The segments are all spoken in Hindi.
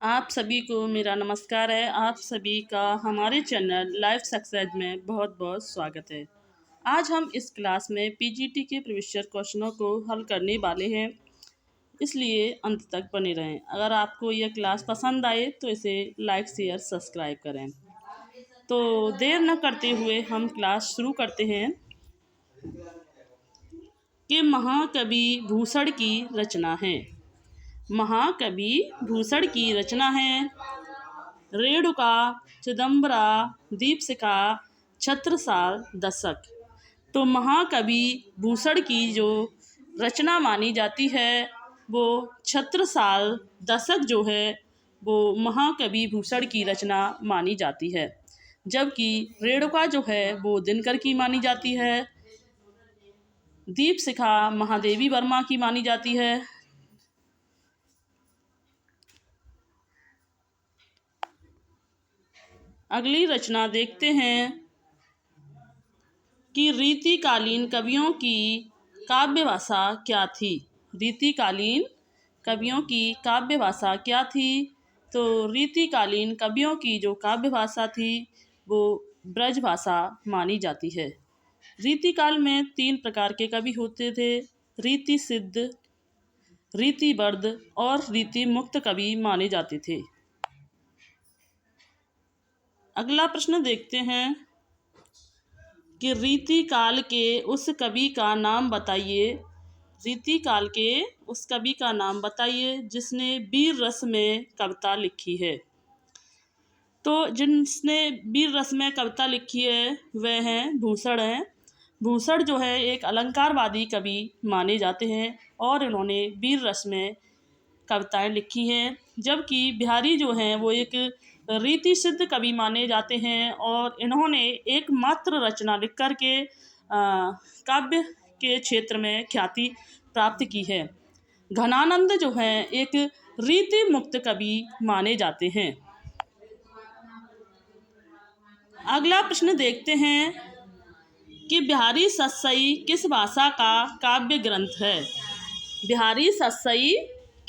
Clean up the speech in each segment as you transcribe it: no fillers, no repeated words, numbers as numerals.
आप सभी को मेरा नमस्कार है। आप सभी का हमारे चैनल लाइफ सक्सेस में बहुत बहुत स्वागत है। आज हम इस क्लास में पीजीटी के प्रीवियस ईयर क्वेश्चनों को हल करने वाले हैं, इसलिए अंत तक बने रहें। अगर आपको यह क्लास पसंद आए तो इसे लाइक शेयर सब्सक्राइब करें। तो देर न करते हुए हम क्लास शुरू करते हैं कि महाकवि भूषण की रचना है। महाकवि भूषण की रचना है रेणुका, चिदंबरा, दीपशिखा, छत्रसाल, दशक। तो महाकवि भूषण की जो रचना मानी जाती है वो छत्रसाल दशक जो है वो महाकवि भूषण की रचना मानी जाती है, जबकि रेणुका जो है वो दिनकर की मानी जाती है। दीपशिखा महादेवी वर्मा की मानी जाती है। अगली रचना देखते हैं कि रीतिकालीन कवियों की काव्य भाषा क्या थी। रीतिकालीन कवियों की काव्य भाषा क्या थी? तो रीतिकालीन कवियों की जो काव्य भाषा थी वो ब्रज भाषा मानी जाती है। रीतिकाल में 3 प्रकार के कवि होते थे: रीति सिद्ध, रीतिबद्ध और रीति मुक्त कवि माने जाते थे। अगला प्रश्न देखते हैं कि रीतिकाल के उस कवि का नाम बताइए। रीतिकाल के उस कवि का नाम बताइए जिसने वीर रस में कविता लिखी है। तो जिसने वीर रस में कविता लिखी है वह हैं भूषण हैं। भूषण जो है एक अलंकारवादी कवि माने जाते हैं और इन्होंने वीर रस में कविताएं लिखी हैं, जबकि बिहारी जो हैं वो एक रीति सिद्ध कवि माने जाते हैं और इन्होंने एकमात्र रचना लिख कर के काव्य के क्षेत्र में ख्याति प्राप्त की है। घनानंद जो हैं एक रीति मुक्त कवि माने जाते हैं। अगला प्रश्न देखते हैं कि बिहारी सतसई किस भाषा का काव्य ग्रंथ है। बिहारी सतसई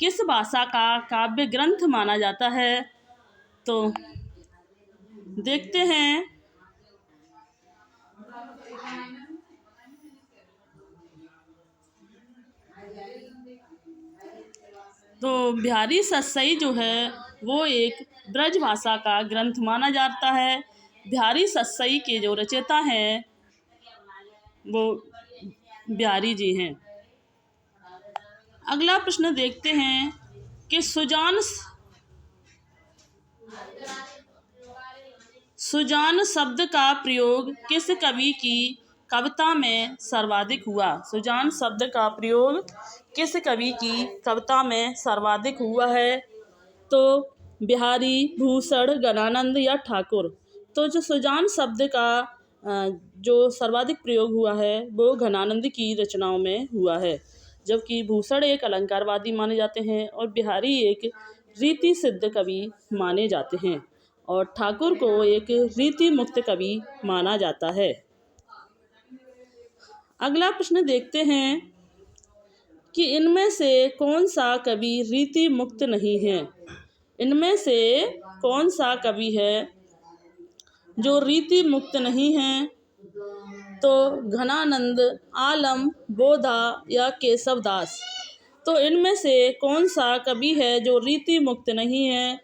किस भाषा का काव्य ग्रंथ माना जाता है? तो देखते हैं तो बिहारी सतसई जो है वो एक ब्रज भाषा का ग्रंथ माना जाता है। बिहारी सतसई के जो रचयिता हैं वो बिहारी जी हैं। अगला प्रश्न देखते हैं कि सुजान शब्द का प्रयोग किस कवि की कविता में सर्वाधिक हुआ। सुजान शब्द का प्रयोग किस कवि की कविता में सर्वाधिक हुआ है? तो बिहारी, भूषण, गणानंद या ठाकुर। तो जो सुजान शब्द का जो सर्वाधिक प्रयोग हुआ है वो घनानंद की रचनाओं में हुआ है, जबकि भूषण एक अलंकारवादी माने जाते हैं और बिहारी एक रीति सिद्ध कवि माने जाते हैं और ठाकुर को एक रीति मुक्त कवि माना जाता है। अगला प्रश्न देखते हैं कि इनमें से कौन सा कवि रीति मुक्त नहीं है। इनमें से कौन सा कवि है जो रीति मुक्त नहीं है? तो घनानंद, आलम, बोधा या केशवदास। तो इनमें से कौन सा कवि है जो रीति मुक्त नहीं है?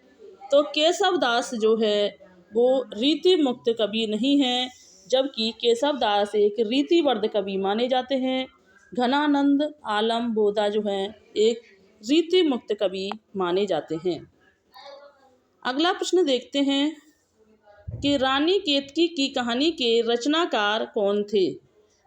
तो केशवदास जो है वो रीति मुक्त कवि नहीं है, जबकि केशवदास एक रीतिबद्ध कवि माने जाते हैं। घनानंद, आलम, बोधा जो हैं एक रीति मुक्त कवि माने जाते हैं। अगला प्रश्न देखते हैं कि रानी केतकी की कहानी के रचनाकार कौन थे।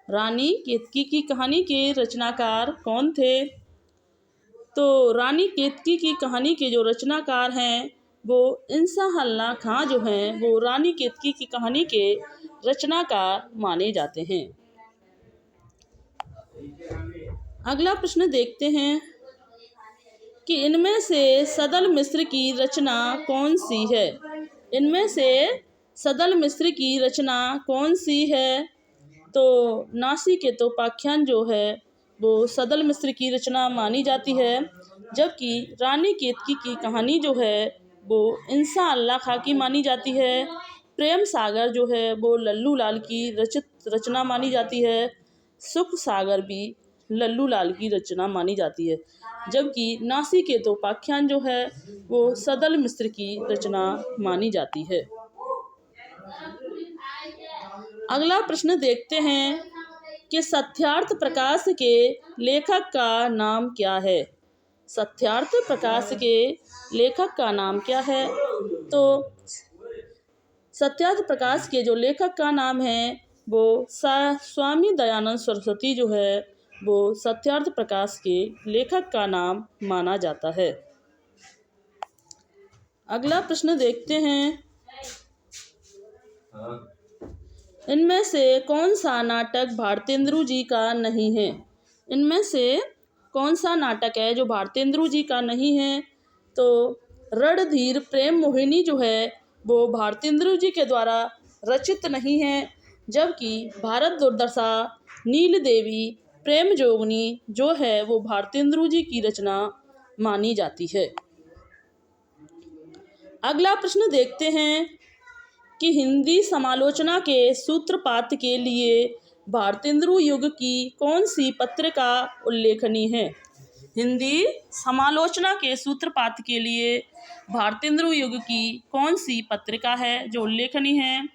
रानी केतकी की कहानी के रचनाकार कौन थे? तो रानी केतकी की कहानी के जो रचनाकार हैं वो इंसाहल्ला खां जो हैं वो रानी केतकी की कहानी के रचनाकार माने जाते हैं। अगला प्रश्न देखते हैं कि इनमें से सदल मिश्र की रचना कौन सी है। इनमें से सदल मिश्र की रचना कौन सी है? तो नासिकेतोपाख्यान जो है वो सदल मिश्र की रचना मानी जाती है, जबकि रानी केतकी की कहानी जो है वो इंसा अल्लाह खां की मानी जाती है। प्रेम सागर जो है वो लल्लू लाल की रचना मानी जाती है। सुख सागर भी लल्लू लाल की रचना मानी जाती है। जबकि नासिकेतो उपाख्यान जो है वो सदल मिश्र की रचना मानी जाती है। अगला प्रश्न देखते हैं कि सत्यार्थ प्रकाश के लेखक का नाम क्या है। सत्यार्थ प्रकाश के लेखक का नाम क्या है? तो सत्यार्थ प्रकाश के जो लेखक का नाम है वो स्वामी दयानंद सरस्वती जो है वो सत्यार्थ प्रकाश के लेखक का नाम माना जाता है। अगला प्रश्न देखते हैं, इनमें से कौन सा नाटक भारतेंदु जी का नहीं है? इनमें से कौन सा नाटक है जो भारतेंदु जी का नहीं है? तो रणधीर प्रेम मोहिनी जो है वो भारतेंदु जी के द्वारा रचित नहीं है। जबकि भारत दुर्दशा नील देवी प्रेम जोगनी जो है वो भारतेंदु जी की रचना मानी जाती है। अगला प्रश्न देखते हैं कि हिंदी समालोचना के सूत्रपात के लिए भारतेंदु युग की कौन सी पत्रिका उल्लेखनीय है? हिंदी समालोचना के सूत्रपात के लिए भारतेंदु युग की कौन सी पत्रिका है जो उल्लेखनीय है?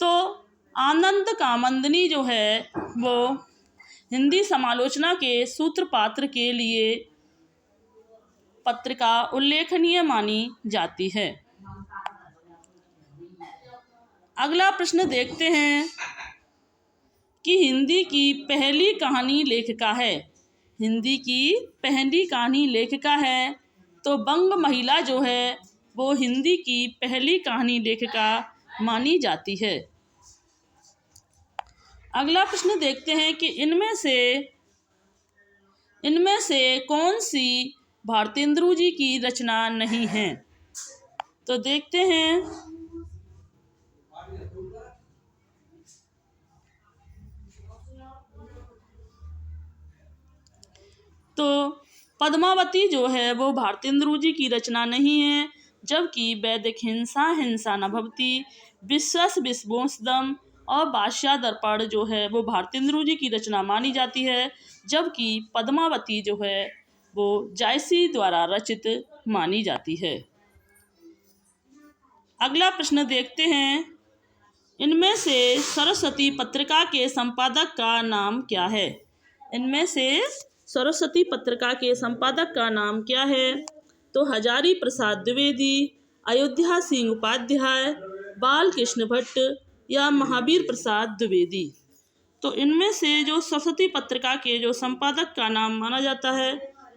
तो आनंद कामंदनी जो है वो हिंदी समालोचना के सूत्रपात के लिए पत्रिका उल्लेखनीय मानी जाती है। अगला प्रश्न देखते हैं कि हिंदी की पहली कहानी लेखिका है। हिंदी की पहली कहानी लेखिका है तो बंग महिला जो है वो हिंदी की पहली कहानी लेखिका मानी जाती है। अगला प्रश्न देखते हैं कि इनमें से कौन सी भारतेंदु जी की रचना नहीं है? तो देखते हैं, तो पद्मावती जो है वो भारतेंदु जी की रचना नहीं है। जबकि वैदिक हिंसा हिंसा न भवति, विश्वस विश्वोसदम और बादशाह दर्पण जो है वो भारतेंदु जी की रचना मानी जाती है। जबकि पद्मावती जो है वो जायसी द्वारा रचित मानी जाती है। अगला प्रश्न देखते हैं, इनमें से सरस्वती पत्रिका के संपादक का नाम क्या है? इनमें से सरस्वती पत्रिका के संपादक का नाम क्या है? तो हजारी प्रसाद द्विवेदी, अयोध्या सिंह उपाध्याय, बाल कृष्ण भट्ट या महावीर प्रसाद द्विवेदी। तो इनमें से जो सरस्वती पत्रिका के जो संपादक का नाम माना जाता है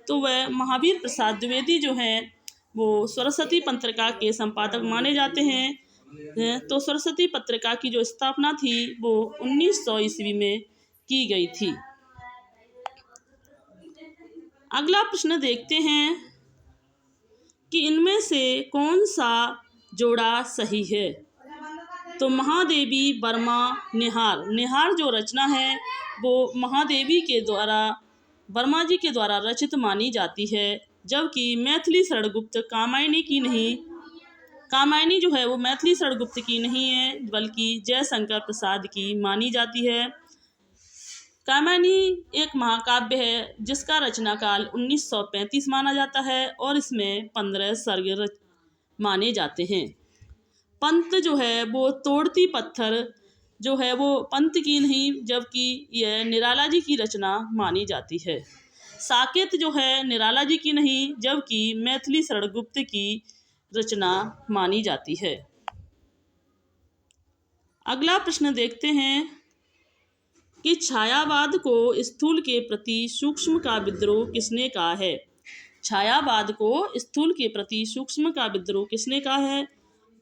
तो वह महावीर प्रसाद द्विवेदी जो हैं वो सरस्वती पत्रिका के संपादक माने जाते हैं। तो सरस्वती पत्रिका की जो स्थापना थी वो 1900 ईस्वी में की गई थी। अगला प्रश्न देखते हैं कि इनमें से कौन सा जोड़ा सही है? तो महादेवी वर्मा निहार जो रचना है वो महादेवी के द्वारा वर्मा जी के द्वारा रचित मानी जाती है। जबकि मैथिली शरणगुप्त कामायनी जो है वो मैथिली शरणगुप्त की नहीं है बल्कि जयशंकर प्रसाद की मानी जाती है। कामायनी एक महाकाव्य है जिसका रचना काल 1935 माना जाता है और इसमें 15 सर्ग माने जाते हैं। पंत जो है वो तोड़ती पत्थर जो है वो पंत की नहीं जबकि यह निराला जी की रचना मानी जाती है। साकेत जो है निराला जी की नहीं जबकि मैथिली शरणगुप्त की रचना मानी जाती है। अगला प्रश्न देखते हैं कि छायावाद को स्थूल के प्रति सूक्ष्म का विद्रोह किसने कहा है? छायावाद को स्थूल के प्रति सूक्ष्म का विद्रोह किसने कहा है?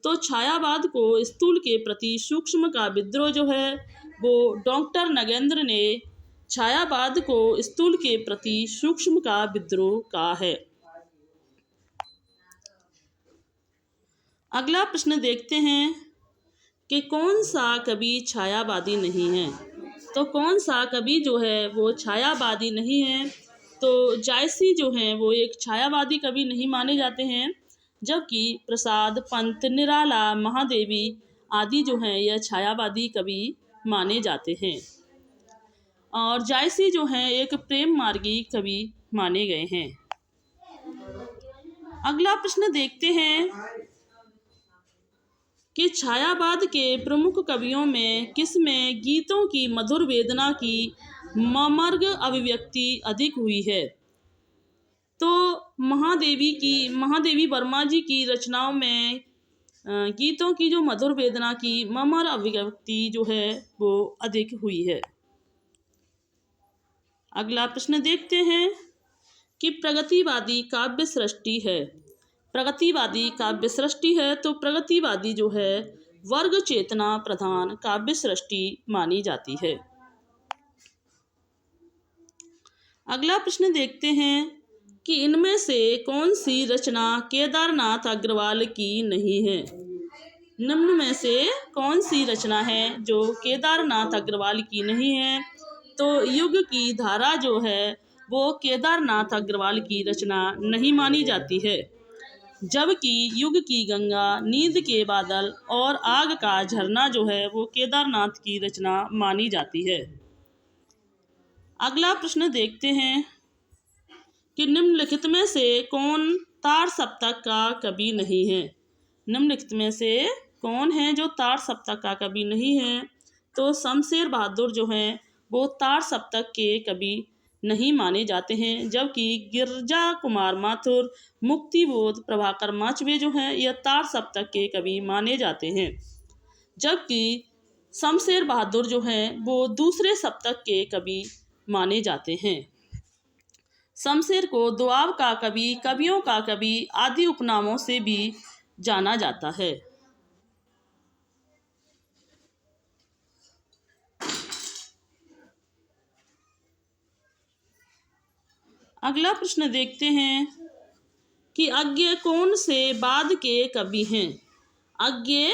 तो छायावाद को स्थूल के प्रति सूक्ष्म का विद्रोह जो है वो डॉक्टर नगेंद्र ने छायावाद को स्थूल के प्रति सूक्ष्म का विद्रोह कहा है। अगला प्रश्न देखते हैं कि कौन सा कवि छायावादी नहीं है? तो कौन सा कवि जो है वो छायावादी नहीं है? तो जायसी जो हैं वो एक छायावादी कवि नहीं माने जाते हैं जबकि प्रसाद, पंत, निराला, महादेवी आदि जो हैं यह छायावादी कवि माने जाते हैं। और जायसी जो हैं एक प्रेम मार्गी कवि माने गए हैं। अगला प्रश्न देखते हैं कि छायावाद के प्रमुख कवियों में किसमें गीतों की मधुर वेदना की मर्मज्ञ अभिव्यक्ति अधिक हुई है? तो महादेवी वर्मा जी की रचनाओं में गीतों की जो मधुर वेदना की मर्मर अभिव्यक्ति जो है वो अधिक हुई है। अगला प्रश्न देखते हैं कि प्रगतिवादी काव्य सृष्टि है। प्रगतिवादी काव्य सृष्टि है तो प्रगतिवादी जो है वर्ग चेतना प्रधान काव्य सृष्टि मानी जाती है। अगला प्रश्न देखते हैं कि इनमें से कौन सी रचना केदारनाथ अग्रवाल की नहीं है? निम्न में से कौन सी रचना है जो केदारनाथ अग्रवाल की नहीं है? तो युग की धारा जो है वो केदारनाथ अग्रवाल की रचना नहीं मानी जाती है, जबकि युग की गंगा, नींद के बादल और आग का झरना जो है वो केदारनाथ की रचना मानी जाती है। अगला प्रश्न देखते हैं कि निम्नलिखित में से कौन तार सप्तक का कवि नहीं है? निम्नलिखित में से कौन है जो तार सप्तक का कवि नहीं है? तो शमशेर बहादुर जो हैं वो तार सप्तक के कवि नहीं माने जाते हैं, जबकि गिरजा कुमार माथुर, मुक्तिबोध, प्रभाकर माचवे जो हैं यह तार सप्तक के कवि माने जाते हैं, जबकि शमशेर बहादुर जो हैं वो दूसरे सप्तक के कवि माने जाते हैं। शमशेर को दोआब का कवि, कवियों का कवि आदि उपनामों से भी जाना जाता है। अगला प्रश्न देखते हैं कि अज्ञ कौन से बाद के कवि हैं? अज्ञ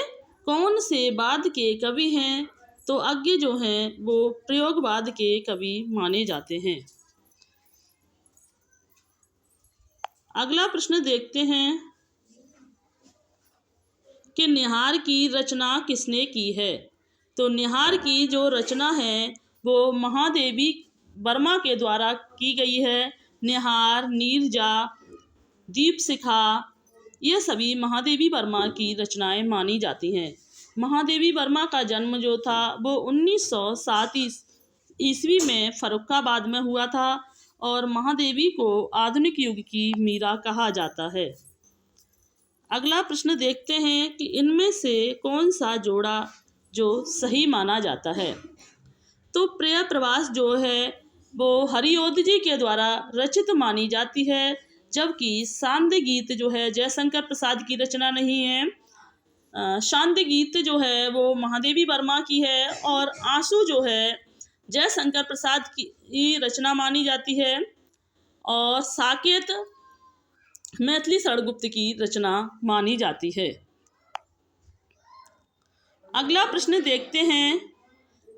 कौन से बाद के कवि हैं? तो अज्ञ जो हैं वो प्रयोगवाद के कवि माने जाते हैं। अगला प्रश्न देखते हैं कि निहार की रचना किसने की है? तो निहार की जो रचना है वो महादेवी वर्मा के द्वारा की गई है। निहार, नीरजा, दीपशिखा ये सभी महादेवी वर्मा की रचनाएं मानी जाती हैं। महादेवी वर्मा का जन्म जो था वो 1907 ईस्वी में फर्रुखाबाद में हुआ था और महादेवी को आधुनिक युग की मीरा कहा जाता है। अगला प्रश्न देखते हैं कि इनमें से कौन सा जोड़ा जो सही माना जाता है? तो प्रिय प्रवास जो है वो हरिओध जी के द्वारा रचित मानी जाती है, जबकि सांध्य गीत जो है जयशंकर प्रसाद की रचना नहीं है। सांध्य गीत जो है वो महादेवी वर्मा की है और आंसू जो है जयशंकर प्रसाद की रचना मानी जाती है और साकेत मैथिली शरणगुप्त की रचना मानी जाती है। अगला प्रश्न देखते हैं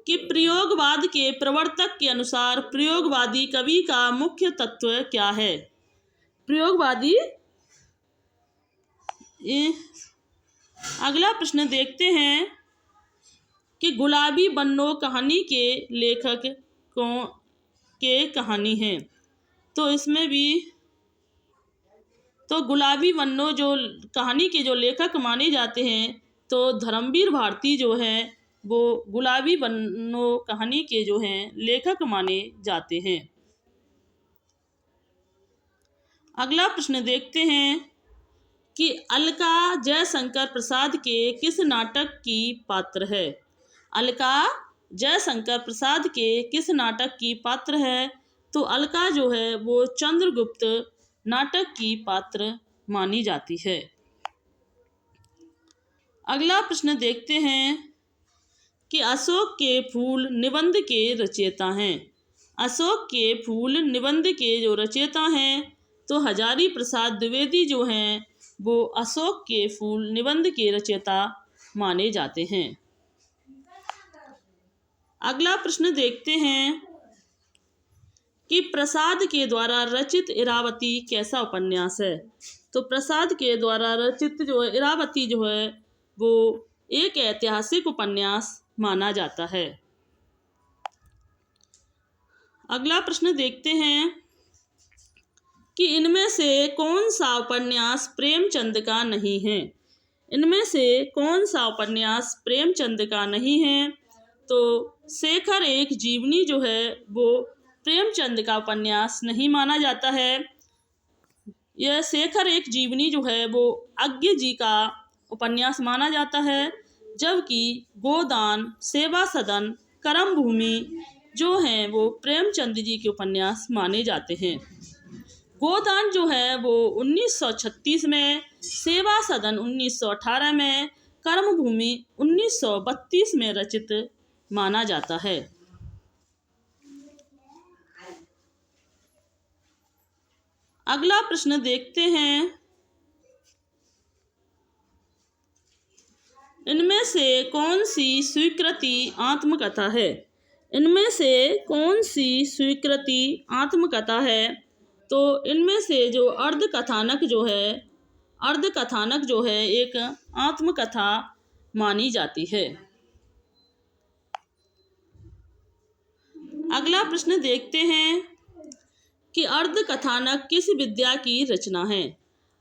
कि प्रयोगवाद के प्रवर्तक के अनुसार प्रयोगवादी कवि का मुख्य तत्व क्या है? प्रयोगवादी अगला प्रश्न देखते हैं कि गुलाबी बन्नो कहानी के लेखक के कहानी है। तो इसमें भी तो गुलाबी बन्नो जो कहानी के जो लेखक माने जाते हैं तो धर्मवीर भारती जो हैं वो गुलाबी बन्नो कहानी के जो हैं लेखक माने जाते हैं। अगला प्रश्न देखते हैं कि अलका जयशंकर प्रसाद के किस नाटक की पात्र है? अलका जयशंकर प्रसाद के किस नाटक की पात्र है? तो अलका जो है वो चंद्रगुप्त नाटक की पात्र मानी जाती है। अगला प्रश्न देखते हैं कि अशोक के फूल निबंध के रचयिता हैं। अशोक के फूल निबंध के जो रचयिता हैं तो हजारी प्रसाद द्विवेदी जो हैं वो अशोक के फूल निबंध के रचयिता माने जाते हैं। अगला प्रश्न देखते हैं कि प्रसाद के द्वारा रचित इरावती कैसा उपन्यास है। तो प्रसाद के द्वारा रचित जो है इरावती जो है वो एक ऐतिहासिक उपन्यास माना जाता है। अगला प्रश्न देखते हैं कि इनमें से कौन सा उपन्यास प्रेमचंद का नहीं है। इनमें से कौन सा उपन्यास प्रेमचंद का नहीं है। तो शेखर एक जीवनी जो है वो प्रेमचंद का उपन्यास नहीं माना जाता है। यह शेखर एक जीवनी जो है वो अज्ञ जी का उपन्यास माना जाता है, जबकि गोदान, सेवा सदन, करम भूमि जो हैं वो प्रेमचंद जी के उपन्यास माने जाते हैं। गोदान जो है वो 1936 में, सेवा सदन 1918 में, कर्म भूमि 1932 में रचित माना जाता है। अगला प्रश्न देखते हैं, इनमें से कौन सी स्वीकृति आत्मकथा है। इनमें से कौन सी स्वीकृति आत्मकथा है। तो इनमें से जो अर्धकथानक जो है एक आत्मकथा मानी जाती है। अगला प्रश्न देखते हैं कि अर्धकथानक किस विद्या की रचना है।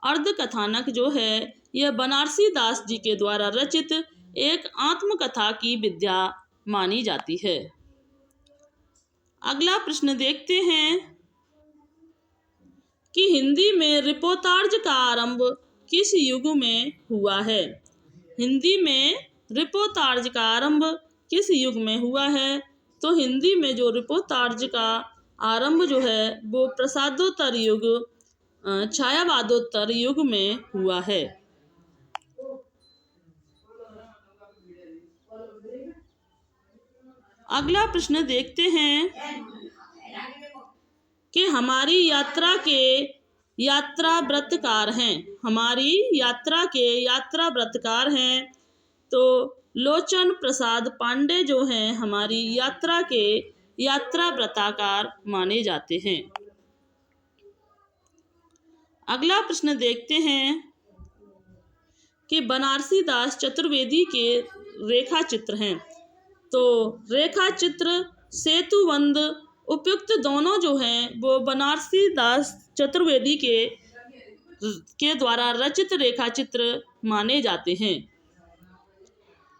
अर्धकथानक जो है यह बनारसी दास जी के द्वारा रचित एक आत्मकथा की विद्या मानी जाती है। अगला प्रश्न देखते हैं कि हिंदी में रिपोर्ताज का आरंभ किस युग में हुआ है। हिंदी में रिपोर्ताज का आरंभ किस युग में हुआ है। तो हिंदी में जो रिपोर्ताज का आरंभ जो है वो प्रसादोत्तर युग, छायावादोत्तर युग में हुआ है। अगला प्रश्न देखते हैं कि हमारी यात्रा के यात्रा व्रतकार हैं। हमारी यात्रा के यात्रा व्रतकार हैं। तो लोचन प्रसाद पांडे जो हैं हमारी यात्रा के यात्रा व्रतकार माने जाते हैं। अगला प्रश्न देखते हैं कि बनारसी दास चतुर्वेदी के रेखा चित्र हैं। तो रेखा चित्र, सेतुबंध, उपयुक्त दोनों जो हैं वो बनारसी दास चतुर्वेदी के द्वारा रचित रेखा चित्र माने जाते हैं।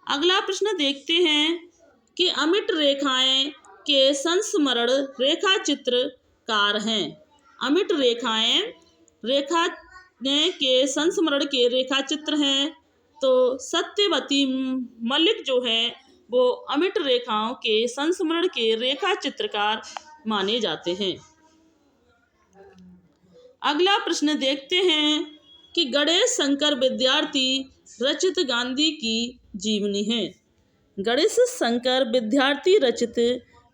अगला प्रश्न देखते हैं कि अमिट रेखाएं के संस्मरण रेखा चित्रकार हैं। अमिट रेखाएं के संस्मरण के रेखा चित्र हैं। तो सत्यवती मलिक जो है वो अमिट रेखाओं के संस्मरण के रेखा चित्रकार माने जाते हैं। अगला प्रश्न देखते हैं कि गणेश शंकर विद्यार्थी रचित गांधी की जीवनी है। गणेश शंकर विद्यार्थी रचित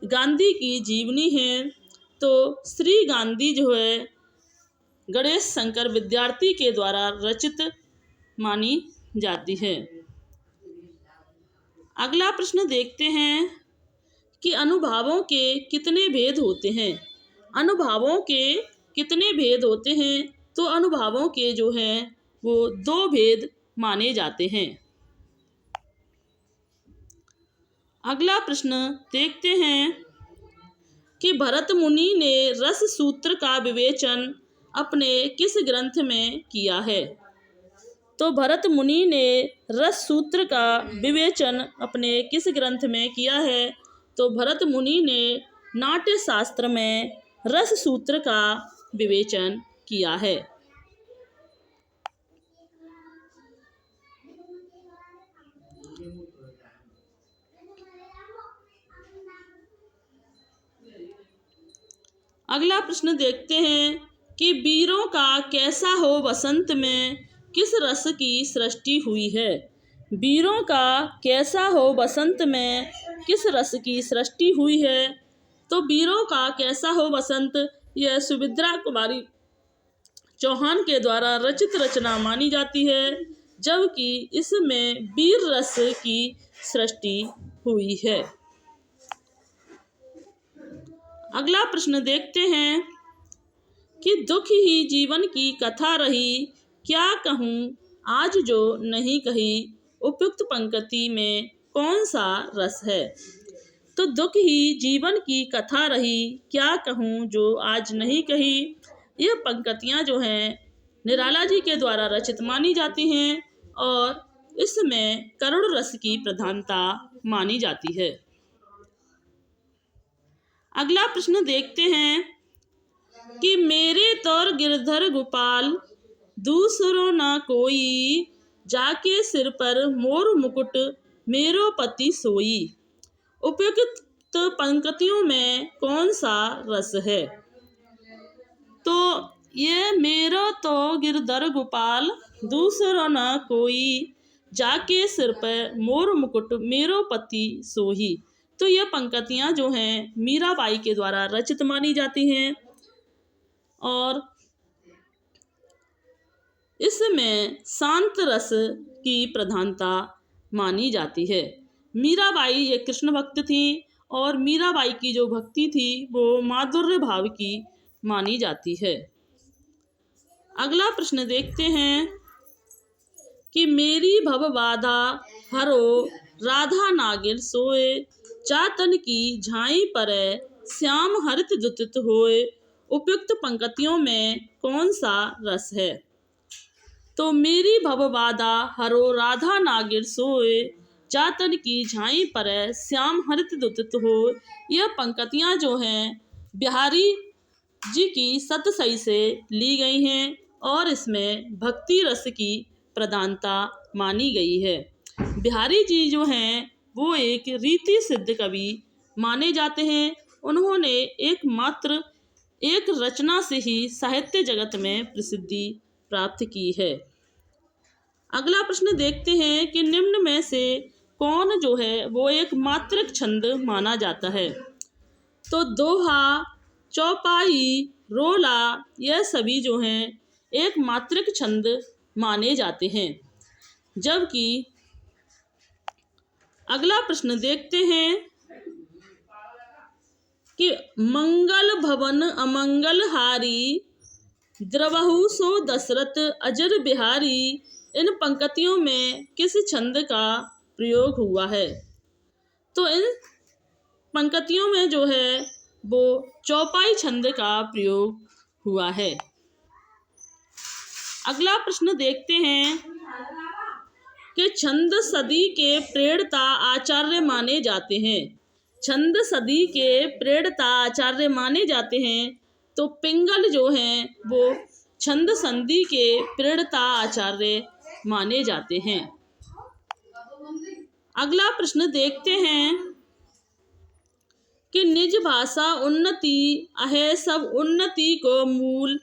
गांधी की जीवनी है। तो श्री गांधी जो है गणेश शंकर विद्यार्थी के द्वारा रचित मानी जाती है। अगला प्रश्न देखते हैं कि अनुभावों के कितने भेद होते हैं। अनुभावों के कितने भेद होते हैं। तो अनुभावों के जो हैं वो 2 भेद माने जाते हैं। अगला प्रश्न देखते हैं कि भरत मुनि ने रस सूत्र का विवेचन अपने किस ग्रंथ में किया है। तो भरत मुनि ने रस सूत्र का विवेचन अपने किस ग्रंथ में किया है। तो भरत मुनि ने नाट्य शास्त्र में रस सूत्र का विवेचन किया है। अगला प्रश्न देखते हैं कि वीरों का कैसा हो बसंत में किस रस की सृष्टि हुई है। वीरों का कैसा हो बसंत में किस रस की सृष्टि हुई है। तो वीरों का कैसा हो बसंत यह सुभद्रा कुमारी चौहान के द्वारा रचित रचना मानी जाती है, जबकि इसमें वीर रस की सृष्टि हुई है। अगला प्रश्न देखते हैं कि दुख ही जीवन की कथा रही, क्या कहूँ आज जो नहीं कही, उपयुक्त पंक्ति में कौन सा रस है। तो दुख ही जीवन की कथा रही, क्या कहूँ जो आज नहीं कही, यह पंक्तियाँ जो हैं निराला जी के द्वारा रचित मानी जाती हैं और इसमें करुण रस की प्रधानता मानी जाती है। अगला प्रश्न देखते हैं कि मेरे तौर गिरधर गोपाल, दूसरो ना कोई, जाके सिर पर मोर मुकुट, मेरो पति सोई। उपयुक्त पंक्तियों में कौन सा रस है। तो ये मेरो तो गिरधर गोपाल, दूसरो ना कोई, जाके सिर पर मोर मुकुट, मेरो पति सोही। तो ये पंक्तियाँ जो हैं मीराबाई के द्वारा रचित मानी जाती हैं और इसमें शांत रस की प्रधानता मानी जाती है। मीराबाई एक कृष्ण भक्त थी और मीराबाई की जो भक्ति थी वो माधुर्य भाव की मानी जाती है। अगला प्रश्न देखते हैं कि मेरी भव बाधा हरो, राधा नागिर सोए, चातन की झाई परै, श्याम हरित दुतित होए। उपयुक्त पंक्तियों में कौन सा रस है। तो मेरी भव बाधा हरो, राधा नागिर सोए, चातन की झाई परै, श्याम हरित दुतित हो। यह पंक्तियाँ जो हैं बिहारी जी की सतसई से ली गई हैं और इसमें भक्ति रस की प्रधानता मानी गई है। बिहारी जी जो हैं वो एक रीति सिद्ध कवि माने जाते हैं। उन्होंने एकमात्र एक रचना से ही साहित्य जगत में प्रसिद्धि प्राप्त की है। अगला प्रश्न देखते हैं कि निम्न में से कौन जो है वो एक मात्रिक छंद माना जाता है। तो दोहा, चौपाई, रोला यह सभी जो हैं एक मात्रिक छंद माने जाते हैं। जबकि अगला प्रश्न देखते हैं कि मंगल भवन अमंगल हारी, द्रवहु सो दशरथ अजर बिहारी। इन पंक्तियों में किस छंद का प्रयोग हुआ है। तो इन पंक्तियों में जो है वो चौपाई छंद का प्रयोग हुआ है। अगला प्रश्न देखते हैं कि छंद सदी के प्रेरणा आचार्य माने जाते हैं। छंद सदी के प्रेरणा आचार्य माने जाते हैं। तो पिंगल जो हैं वो छंद संधि के प्रेरणा आचार्य माने जाते हैं। अगला प्रश्न देखते हैं कि निज भाषा उन्नति अहे सब उन्नति को मूल,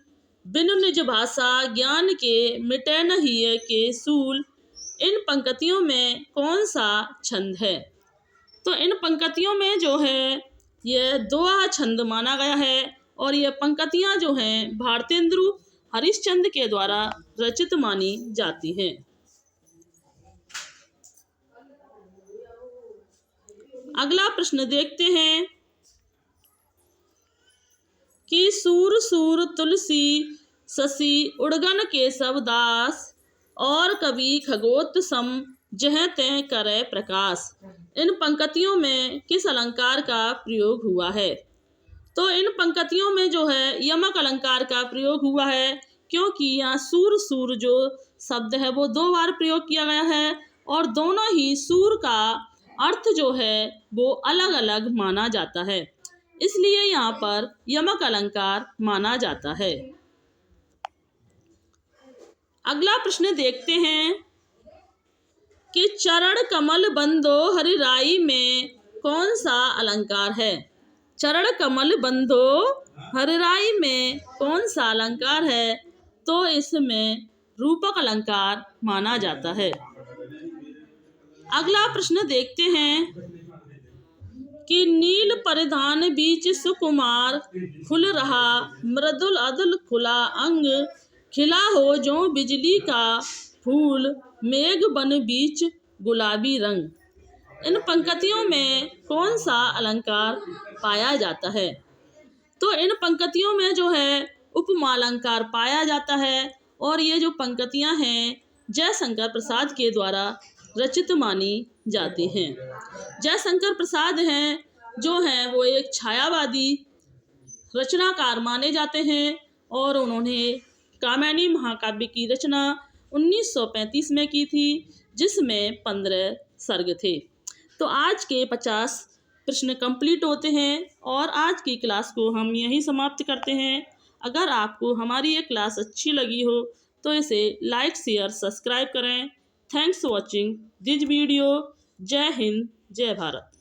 बिनु निज भाषा ज्ञान के मिटे न हिय के सूल। इन पंक्तियों में कौन सा छंद है। तो इन पंक्तियों में जो है यह दोहा छंद माना गया है और ये पंक्तियाँ जो हैं भारतेंदु हरिश्चंद्र के द्वारा रचित मानी जाती हैं। अगला प्रश्न देखते हैं कि सूर सूर तुलसी शशि उड़गन केशव दास, और कवि खगोत सम जह तय करे प्रकाश। इन पंक्तियों में किस अलंकार का प्रयोग हुआ है। तो इन पंक्तियों में जो है यमक अलंकार का प्रयोग हुआ है, क्योंकि यहाँ सूर सूर जो शब्द है वो 2 बार प्रयोग किया गया है और दोनों ही सूर का अर्थ जो है वो अलग अलग माना जाता है, इसलिए यहाँ पर यमक अलंकार माना जाता है। अगला प्रश्न देखते हैं कि चरण कमल बंदो हरिराई में कौन सा अलंकार है। चरण कमल बंदो हरिराई में कौन सा अलंकार है। तो इसमें रूपक अलंकार माना जाता है। अगला प्रश्न देखते हैं कि नील परिधान बीच सुकुमार, खुल रहा मृदुल अदुल खुला अंग, खिला हो जो बिजली का फूल, मेघ बन बीच गुलाबी रंग। इन पंक्तियों में कौन सा अलंकार पाया जाता है। तो इन पंक्तियों में जो है उपमालंकार पाया जाता है और ये जो पंक्तियां हैं जयशंकर प्रसाद के द्वारा रचित मानी जाती हैं। जयशंकर प्रसाद हैं जो हैं वो एक छायावादी रचनाकार माने जाते हैं और उन्होंने कामिनी महाकाव्य की रचना 1935 में की थी, जिसमें 15 सर्ग थे। तो आज के 50 प्रश्न कंप्लीट होते हैं और आज की क्लास को हम यहीं समाप्त करते हैं। अगर आपको हमारी ये क्लास अच्छी लगी हो तो इसे लाइक, शेयर, सब्सक्राइब करें। Thanks for watching this video. जय हिंद, जय भारत।